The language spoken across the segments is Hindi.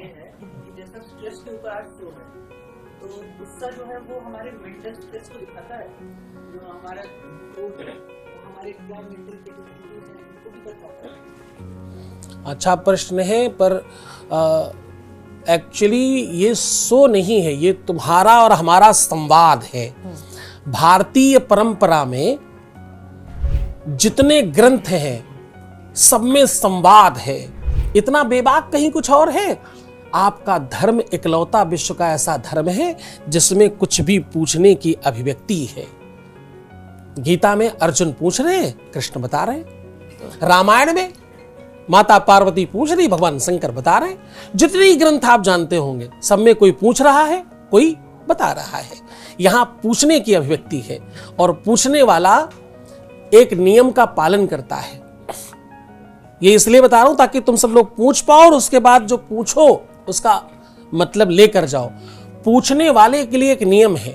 है कि जैसा स्ट्रेस के ऊपर आज जो है, तो गुस्सा जो है वो हमारे मेंटल स्ट्रेस को दिखाता है, जो हमारा क्रोध है वो हमारे क्या मेंटल कैपेबिलिटीज है उनको भी बताता है। अच्छा प्रश्न है, पर एक्चुअली ये सो नहीं है, ये तुम्हारा और हमारा संवाद है। भारतीय परंपरा में जितने ग्रंथ हैं सब में संवाद है। इतना बेबाक कहीं कुछ और है? आपका धर्म इकलौता विश्व का ऐसा धर्म है जिसमें कुछ भी पूछने की अभिव्यक्ति है। गीता में अर्जुन पूछ रहे हैं, कृष्ण बता रहे हैं। रामायण में माता पार्वती पूछ रही, भगवान शंकर बता रहे हैं। जितने ग्रंथ आप जानते होंगे सब में कोई पूछ रहा है, कोई बता रहा है। यहां पूछने की अभिव्यक्ति है और पूछने वाला एक नियम का पालन करता है। ये इसलिए बता रहा हूं ताकि तुम सब लोग पूछ पाओ और उसके बाद जो पूछो उसका मतलब लेकर जाओ। पूछने वाले के लिए एक नियम है,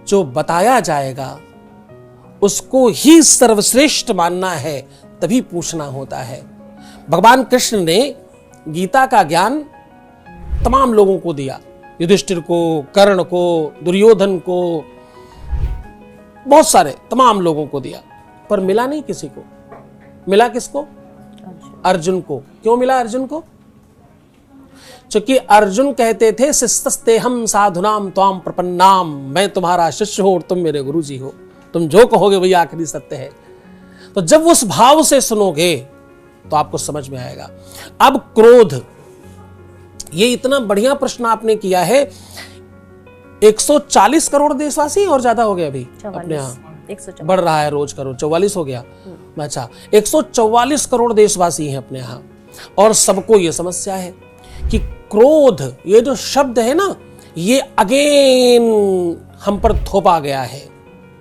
जो बताया जाएगा उसको ही सर्वश्रेष्ठ मानना है, तभी पूछना होता है। भगवान कृष्ण ने गीता का ज्ञान तमाम लोगों को दिया, युधिष्ठिर को, कर्ण को, दुर्योधन को, बहुत सारे तमाम लोगों को दिया, पर मिला नहीं किसी को। मिला किसको? अर्जुन को। क्यों मिला अर्जुन को? क्योंकि अर्जुन कहते थे शिष्यस्ते हम साधुनाम त्वाम प्रपन्नाम, मैं तुम्हारा शिष्य हूं और तुम मेरे गुरुजी हो, तुम जो कहोगे वही आखिरी सत्य है। तो जब उस भाव से सुनोगे तो आपको समझ में आएगा। अब क्रोध, ये इतना बढ़िया प्रश्न आपने किया है। 140 करोड़ देशवासी और ज्यादा हो गए अभी अपने यहाँ, बढ़ रहा है रोज करोड़, 44 हो गया। अच्छा, 144 करोड़ देशवासी हैं अपने यहाँ और सबको ये समस्या है कि क्रोध, ये जो शब्द है ना, ये अगेन हम पर थोपा गया है।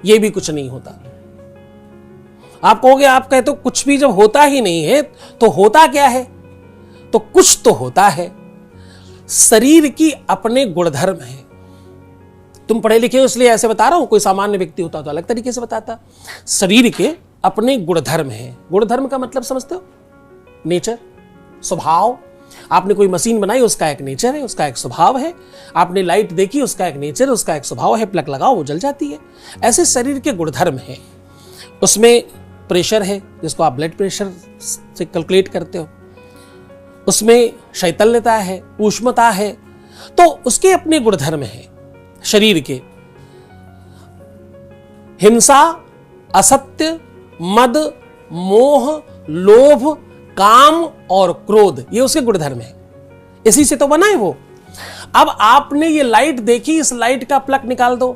ये भी कुछ नहीं होता। आप कहोगे, आप कहते हो कुछ भी जब होता ही नहीं है तो होता क्या है? तो कुछ तो होता है। शरीर की अपने गुणधर्म है। तुम पढ़े लिखे हो इसलिए ऐसे बता रहा हूं, कोई सामान्य व्यक्ति होता तो अलग तरीके से बताता। शरीर के अपने गुणधर्म है। गुणधर्म का मतलब समझते हो? नेचर, स्वभाव। आपने कोई मशीन बनाई, उसका एक नेचर है, उसका एक स्वभाव है। आपने लाइट देखी, उसका एक नेचर, उसका एक स्वभाव है। प्लग लगाओ वो जल जाती है। ऐसे शरीर के गुणधर्म है। उसमें प्रेशर है, जिसको आप ब्लड प्रेशर से कैलकुलेट करते हो। उसमें शैतल्यता है, ऊष्मता है, तो उसके अपने गुणधर्म है शरीर के। हिंसा, असत्य, मद, मोह, लोभ, काम और क्रोध, ये उसके गुणधर्म है। इसी से तो बना है वो। अब आपने ये लाइट देखी, इस लाइट का प्लग निकाल दो,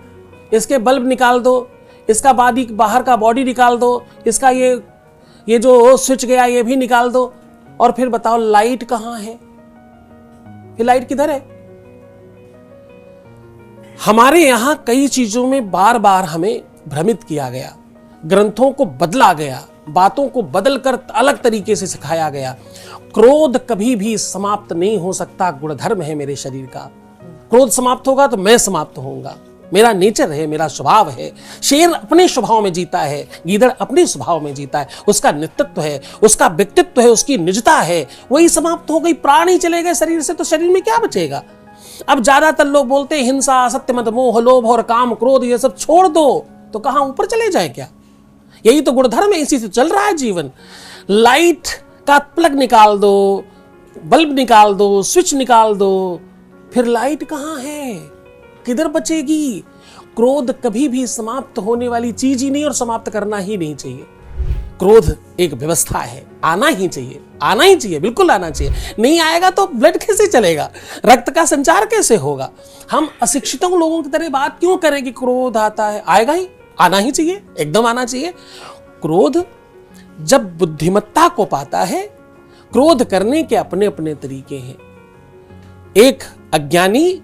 इसके बल्ब निकाल दो, इसका बाहर का बॉडी निकाल दो, इसका ये जो स्विच गया ये भी निकाल दो, और फिर बताओ लाइट कहां है? फिर लाइट किधर है? हमारे यहां कई चीजों में बार बार हमें भ्रमित किया गया, ग्रंथों को बदला गया, बातों को बदलकर अलग तरीके से सिखाया गया। क्रोध कभी भी समाप्त नहीं हो सकता, गुणधर्म है मेरे शरीर का। क्रोध समाप्त होगा तो मैं समाप्त होऊंगा। मेरा नेचर है, मेरा स्वभाव है। शेर अपने स्वभाव में जीता है, गीदड़ अपने स्वभाव में जीता है। उसका नेतृत्व है, उसका व्यक्तित्व है, उसकी निजता है, वही समाप्त हो गई। प्राण ही चले गए शरीर से तो शरीर में क्या बचेगा? अब ज्यादातर लोग बोलते हैं हिंसा, असत्य, मद, मोह, लोभ और काम, क्रोध, ये सब छोड़ दो, तो कहां ऊपर चले जाए क्या? यही तो गुणधर्म है, इसी से चल रहा है जीवन। लाइट का प्लग निकाल दो, बल्ब निकाल दो, स्विच निकाल दो, फिर लाइट कहां है? किधर बचेगी? क्रोध कभी भी समाप्त होने वाली चीज ही नहीं और समाप्त करना ही नहीं चाहिए। क्रोध एक व्यवस्था है, आना ही चाहिए, आना ही चाहिए, बिल्कुल आना चाहिए। नहीं आएगा तो ब्लड कैसे चलेगा? रक्त का संचार कैसे होगा? हम अशिक्षितों लोगों की तरह बात क्यों करें कि क्रोध आता है? आएगा ही, आना ही चाहिए, एकदम आना चाहिए। क्रोध जब बुद्धिमत्ता को पाता है, क्रोध करने के अपने अपने तरीके हैं। एक अज्ञानी,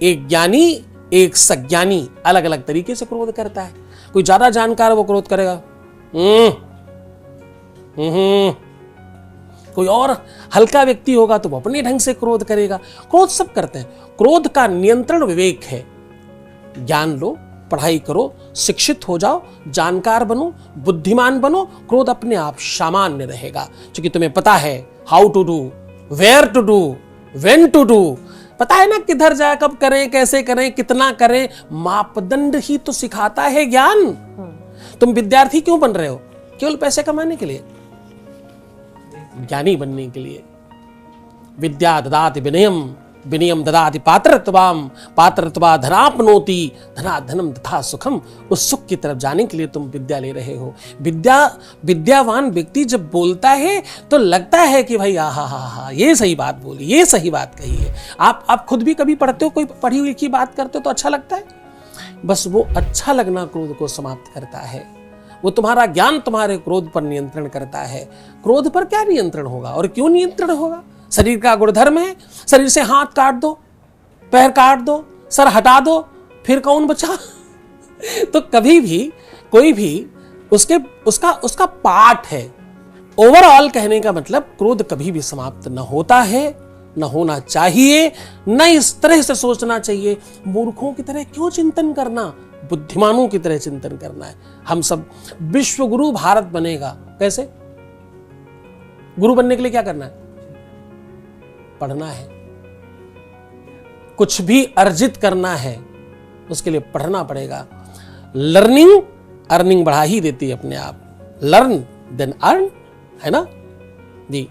एक ज्ञानी, एक सज्ञानी अलग अलग तरीके से क्रोध करता है। कोई ज्यादा जानकार वो क्रोध करेगा, कोई और हल्का व्यक्ति होगा तो वो अपने ढंग से क्रोध करेगा। क्रोध सब करते हैं। क्रोध का नियंत्रण विवेक है। ज्ञान लो, पढ़ाई करो, शिक्षित हो जाओ, जानकार बनो, बुद्धिमान बनो, क्रोध अपने आप सामान्य रहेगा। क्योंकि तुम्हें पता है how to do, where to do, when to do, पता है ना किधर जाए, कब करें, कैसे करें, कितना करें, मापदंड ही तो सिखाता है ज्ञान। तुम विद्यार्थी क्यों बन रहे हो? केवल पैसे कमाने के लिए? ज्ञानी बनने के लिए। विद्या ददाति विनयम, विनयम ददाति पात्रत्वाम, पात्रत्वा धनाप्नोति, धना धनम तथा सुखम। उस सुख की तरफ जाने के लिए तुम विद्या ले रहे हो। विद्यावान व्यक्ति जब बोलता है तो लगता है कि भाई हा, ये सही बात बोली, ये सही बात कही है। आप खुद भी कभी पढ़ते हो, कोई पढ़ी हुई की बात करते हो तो अच्छा लगता है। बस वो अच्छा लगना क्रोध को समाप्त करता है। वो तुम्हारा ज्ञान तुम्हारे क्रोध पर नियंत्रण करता है। क्रोध पर क्या नियंत्रण होगा और क्यों नियंत्रण होगा? शरीर का गुणधर्म है। शरीर से हाथ काट दो, पैर काट दो, सर हटा दो, फिर कौन बचा? तो कभी भी कोई भी उसका पार्ट है। ओवरऑल कहने का मतलब क्रोध कभी भी समाप्त न होता है, न होना चाहिए, न इस तरह से सोचना चाहिए। मूर्खों की तरह क्यों चिंतन करना, बुद्धिमानों की तरह चिंतन करना है। हम सब विश्व गुरु भारत बनेगा कैसे? गुरु बनने के लिए क्या करना है? पढ़ना है। कुछ भी अर्जित करना है उसके लिए पढ़ना पड़ेगा। लर्निंग अर्निंग बढ़ा ही देती है अपने आप। लर्न देन अर्न, है ना जी।